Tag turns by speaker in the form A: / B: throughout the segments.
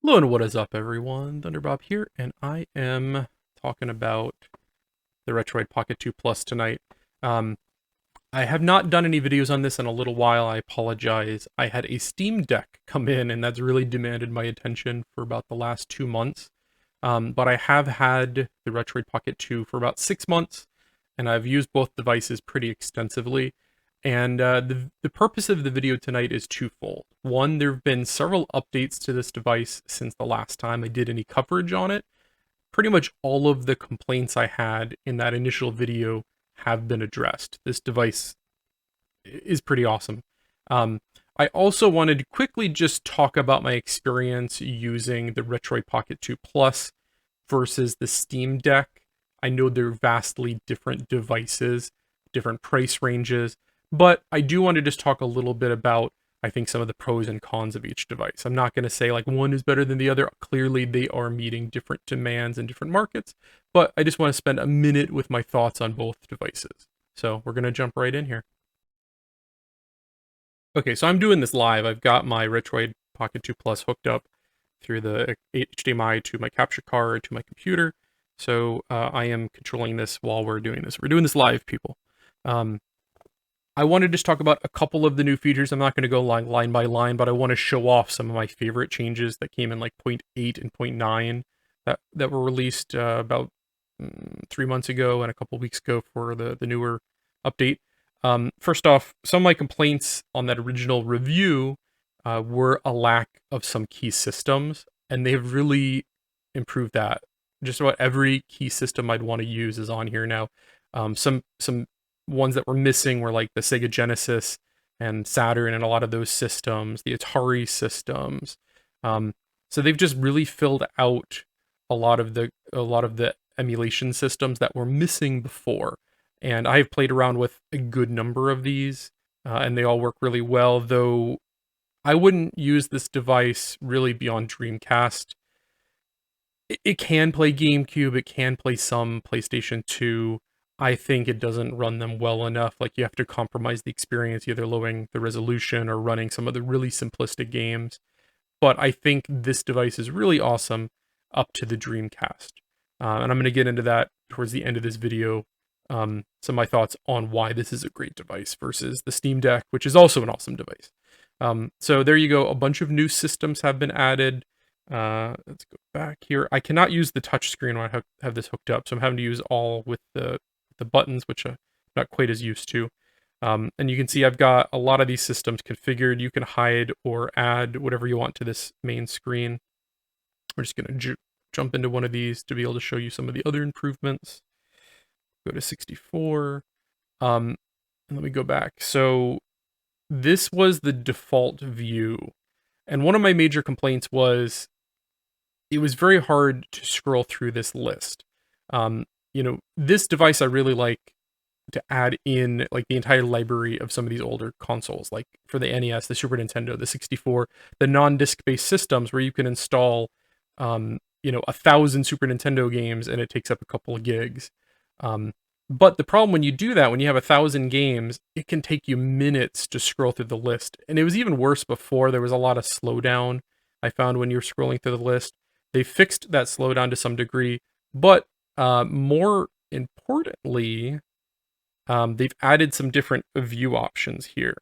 A: Hello and what is up, everyone? Thunderbob here, and I am talking about the Retroid Pocket 2 Plus tonight. Um, I have not done any videos on this in a little while. I apologize. I had a Steam Deck come in, and that's really demanded my attention for about the last 2 months. But I have had the Retroid Pocket 2 for about 6 months, and I've used both devices pretty extensively. And the purpose of the video tonight is twofold. One, there have been several updates to this device since the last time I did any coverage on it. Pretty much all of the complaints I had in that initial video have been addressed. This device is pretty awesome. Um, I also wanted to quickly just talk about my experience using the Retroid Pocket 2 Plus versus the Steam Deck. I know they're vastly different devices, different price ranges, but I do want to just talk a little bit about, I think, some of the pros and cons of each device. I'm not going to say like one is better than the other. Clearly, they are meeting different demands in different markets, but I just want to spend a minute with my thoughts on both devices. So we're going to jump right in here. Okay, so I'm doing this live. I've got my Retroid Pocket 2 Plus hooked up through the HDMI to my capture card to my computer. So I am controlling this while we're doing this. We're doing this live, people. Um, I want to just talk about a couple of the new features. I'm not going to go line by line, but I want to show off some of my favorite changes that came in like 0.8 and 0.9 that were released about 3 months ago and a couple weeks ago for the newer update. First off, some of my complaints on that original review were a lack of some key systems, and they've really improved that. Just about every key system I'd want to use is on here now. Some ones that were missing were like the Sega Genesis and Saturn and a lot of those systems, the Atari systems. So they've just really filled out a lot of the emulation systems that were missing before. And I've played around with a good number of these, and they all work really well, though I wouldn't use this device really beyond Dreamcast. It can play GameCube, it can play some PlayStation 2. I think it doesn't run them well enough. Like, you have to compromise the experience, either lowering the resolution or running some of the really simplistic games. But I think this device is really awesome up to the Dreamcast. And I'm going to get into that towards the end of this video. Some of my thoughts on why this is a great device versus the Steam Deck, which is also an awesome device. So there you go. A bunch of new systems have been added. Let's go back here. I cannot use the touch screen when I have this hooked up, so I'm having to use all with the buttons, which I'm not quite as used to. And you can see I've got a lot of these systems configured. You can hide or add whatever you want to this main screen. We're just going to jump into one of these to be able to show you some of the other improvements. Go to 64. And let me go back. So this was the default view. And one of my major complaints was it was very hard to scroll through this list. This device I really like to add in like the entire library of some of these older consoles, like for the NES, the Super Nintendo, the 64, the non-disc based systems where you can install 1,000 Super Nintendo games and it takes up a couple of gigs. But the problem when you do that, when you have 1,000 games, it can take you minutes to scroll through the list. And it was even worse before. There was a lot of slowdown I found when you're scrolling through the list. They fixed that slowdown to some degree, but more importantly, they've added some different view options here.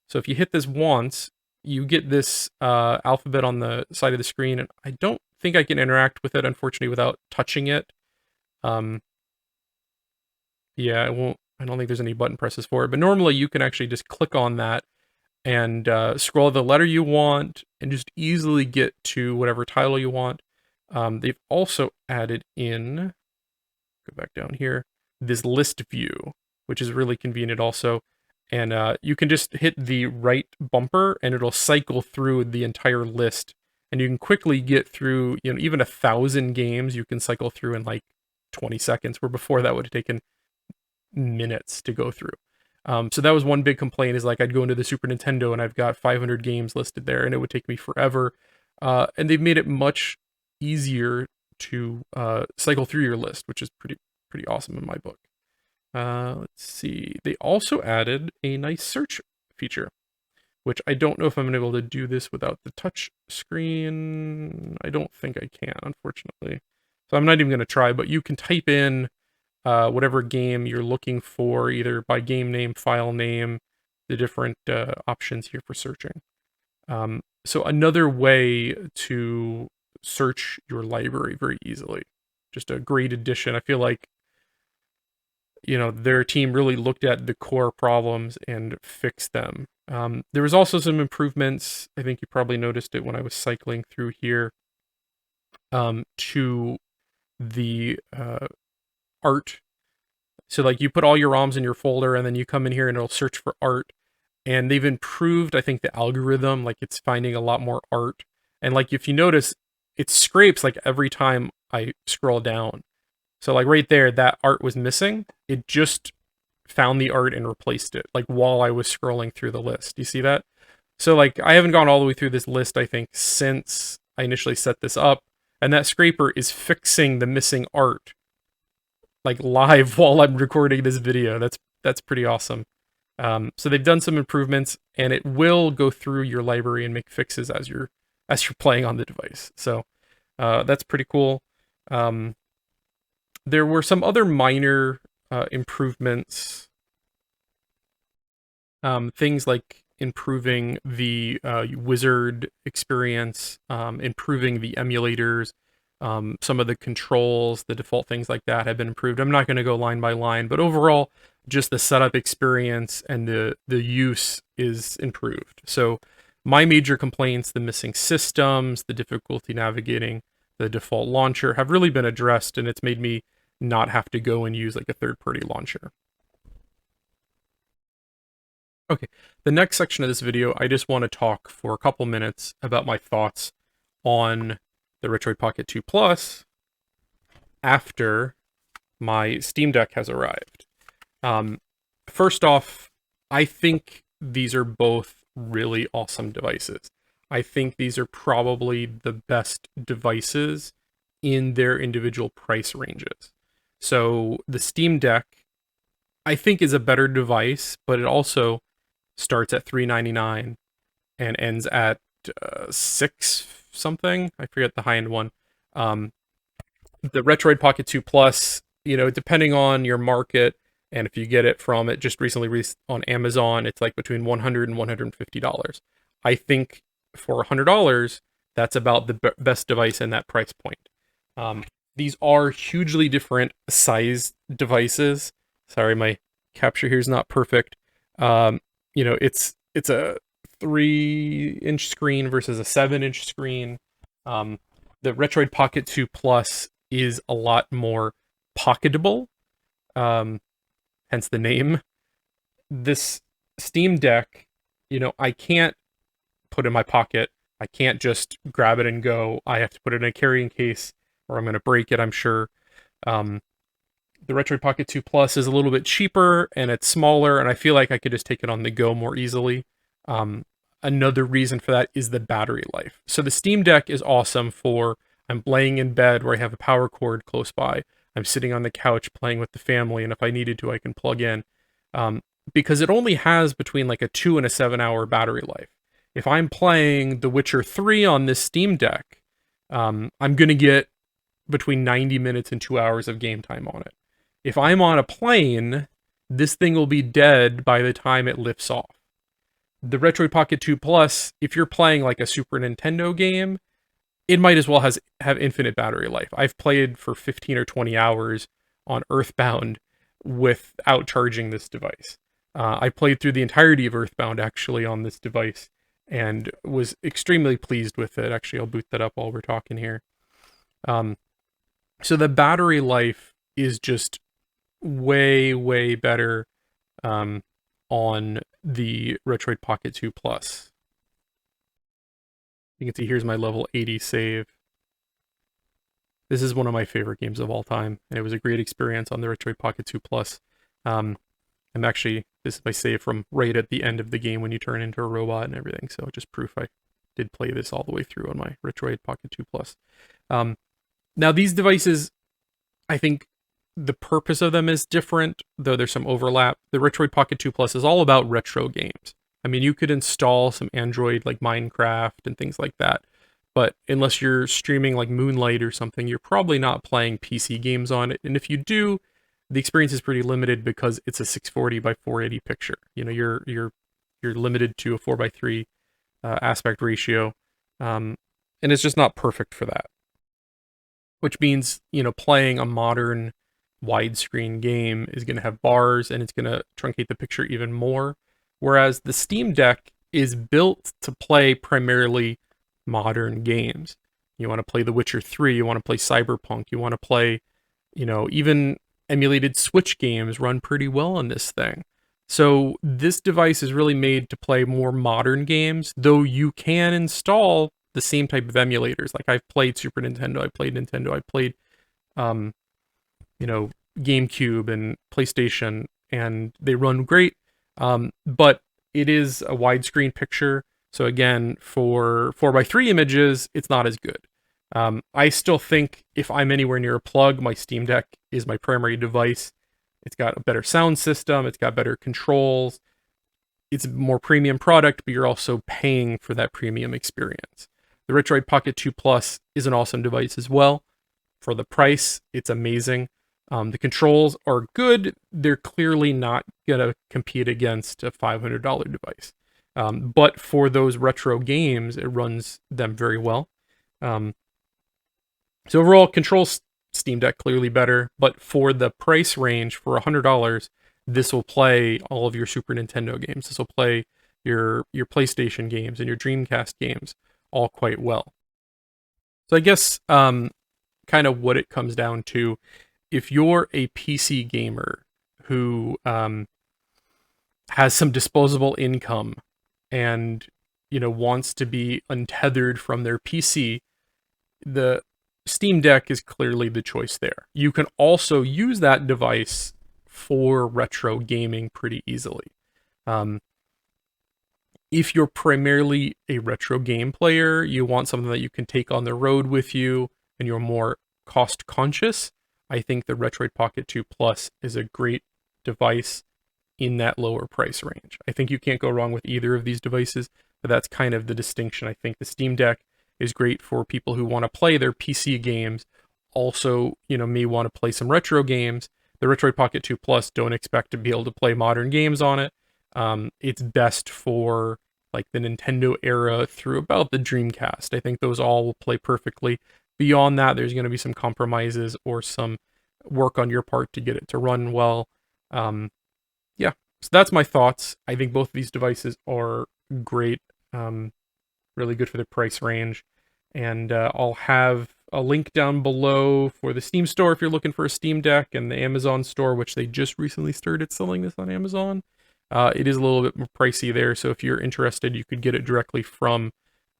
A: So if you hit this once, you get this alphabet on the side of the screen, and I don't think I can interact with it, unfortunately, without touching it. Yeah, I don't think there's any button presses for it, but normally you can actually just click on that and scroll the letter you want and just easily get to whatever title you want. They've also added in, go back down here, this list view, which is really convenient also. And you can just hit the right bumper and it'll cycle through the entire list. And you can quickly get through, even 1,000 games you can cycle through in like 20 seconds, where before that would have taken minutes to go through. So that was one big complaint, is like I'd go into the Super Nintendo and I've got 500 games listed there and it would take me forever. And they've made it much easier to cycle through your list, which is pretty awesome in my book. Let's see. They also added a nice search feature, which I don't know if I'm going to be able to do this without the touch screen. I don't think I can, unfortunately. So I'm not even going to try, but you can type in whatever game you're looking for, either by game name, file name, the different options here for searching. So another way to search your library very easily. Just a great addition. I feel like, their team really looked at the core problems and fixed them. There was also some improvements. I think you probably noticed it when I was cycling through here, to the art. So like you put all your ROMs in your folder and then you come in here and it'll search for art. And they've improved, I think, the algorithm, like it's finding a lot more art. And like if you notice, it scrapes like every time I scroll down. So like right there, that art was missing. It just found the art and replaced it, like while I was scrolling through the list. Do you see that? So like I haven't gone all the way through this list, I think, since I initially set this up. And that scraper is fixing the missing art like live while I'm recording this video. That's pretty awesome. So they've done some improvements, and it will go through your library and make fixes as you're playing on the device. So that's pretty cool. There were some other minor improvements, things like improving the wizard experience, improving the emulators. Some of the controls, the default things like that have been improved. I'm not going to go line by line, but overall, just the setup experience and the use is improved. So my major complaints, the missing systems, the difficulty navigating the default launcher, have really been addressed, and it's made me not have to go and use like a third-party launcher. Okay, the next section of this video, I just want to talk for a couple minutes about my thoughts on the Retroid Pocket 2 Plus after my Steam Deck has arrived. First off, I think these are both really awesome devices. I think these are probably the best devices in their individual price ranges. So the Steam Deck, I think, is a better device, but it also starts at $399 and ends at $6 something. I forget the high-end one. The Retroid Pocket 2 Plus, depending on your market, and if you get it from it just recently released on Amazon, it's like between $100 and $150. I think for $100, that's about the best device in that price point. These are hugely different size devices. Sorry, my capture here is not perfect. It's a 3-inch screen versus a 7-inch screen. The Retroid Pocket 2 Plus is a lot more pocketable, hence the name. This Steam Deck, I can't put in my pocket. I can't just grab it and go. I have to put it in a carrying case, or I'm going to break it, I'm sure. The Retroid Pocket 2 Plus is a little bit cheaper, and it's smaller, and I feel like I could just take it on the go more easily. Another reason for that is the battery life. So the Steam Deck is awesome for, I'm laying in bed where I have a power cord close by. I'm sitting on the couch playing with the family, and if I needed to, I can plug in. Because it only has between like a 2 and a 7-hour battery life. If I'm playing The Witcher 3 on this Steam Deck, I'm going to get between 90 minutes and 2 hours of game time on it. If I'm on a plane, this thing will be dead by the time it lifts off. The Retroid Pocket 2 Plus, if you're playing like a Super Nintendo game, it might as well have infinite battery life. I've played for 15 or 20 hours on Earthbound without charging this device. I played through the entirety of Earthbound actually on this device and was extremely pleased with it. Actually, I'll boot that up while we're talking here. So the battery life is just way, way better on the Retroid Pocket 2 Plus. You can see here's my level 80 save. This is one of my favorite games of all time, and it was a great experience on the Retroid Pocket 2 Plus. This is my save from right at the end of the game when you turn into a robot and everything, so just proof I did play this all the way through on my Retroid Pocket 2 Plus. Now these devices, I think the purpose of them is different, though there's some overlap. The Retroid Pocket 2 Plus is all about retro games. I mean, you could install some Android like Minecraft and things like that, but unless you're streaming like Moonlight or something, you're probably not playing PC games on it. And if you do, the experience is pretty limited because it's a 640 by 480 picture. You know, you're limited to a 4 by 3 aspect ratio, and it's just not perfect for that. Which means, you know, playing a modern widescreen game is going to have bars and it's going to truncate the picture even more. Whereas the Steam Deck is built to play primarily modern games. You want to play The Witcher 3, you want to play Cyberpunk, you want to play, you know, even emulated Switch games run pretty well on this thing. So this device is really made to play more modern games, though you can install the same type of emulators. Like I've played Super Nintendo, I played Nintendo, I played, um, you know, GameCube and PlayStation, and they run great. But it is a widescreen picture, so again, for 4:3 images, it's not as good. I still think if I'm anywhere near a plug, my Steam Deck is my primary device. It's got a better sound system, it's got better controls, it's a more premium product, but you're also paying for that premium experience. The Retroid Pocket 2 Plus is an awesome device as well. For the price, it's amazing. The controls are good. They're clearly not going to compete against a $500 device. But for those retro games, it runs them very well. So overall, controls Steam Deck clearly better. But for the price range, for $100, this will play all of your Super Nintendo games. This will play your PlayStation games and your Dreamcast games all quite well. So I guess kind of what it comes down to, if you're a PC gamer who has some disposable income and, you know, wants to be untethered from their PC, the Steam Deck is clearly the choice there. You can also use that device for retro gaming pretty easily. If you're primarily a retro game player, you want something that you can take on the road with you, and you're more cost conscious, I think the Retroid Pocket 2 Plus is a great device in that lower price range. I think you can't go wrong with either of these devices, but that's kind of the distinction. I think the Steam Deck is great for people who want to play their PC games, also, you know, may want to play some retro games. The Retroid Pocket 2 Plus, don't expect to be able to play modern games on it. It's best for like the Nintendo era through about the Dreamcast. I think those all will play perfectly. Beyond that, there's going to be some compromises or some work on your part to get it to run well. Yeah, so that's my thoughts. I think both of these devices are great, really good for the price range. And I'll have a link down below for the Steam store if you're looking for a Steam Deck, and the Amazon store, which they just recently started selling this on Amazon. It is a little bit more pricey there, so if you're interested, you could get it directly from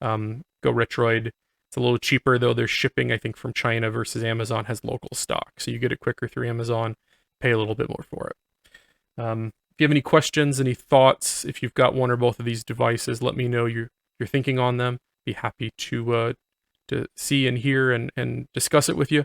A: Go Retroid. It's a little cheaper, though. There's shipping, I think, from China versus Amazon has local stock, so you get it quicker through Amazon, pay a little bit more for it. If you have any questions, any thoughts, if you've got one or both of these devices, let me know your thinking on them. Be happy to see and hear and discuss it with you.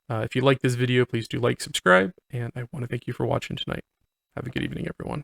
A: If you like this video, please do like, subscribe, and I want to thank you for watching tonight. Have a good evening, everyone.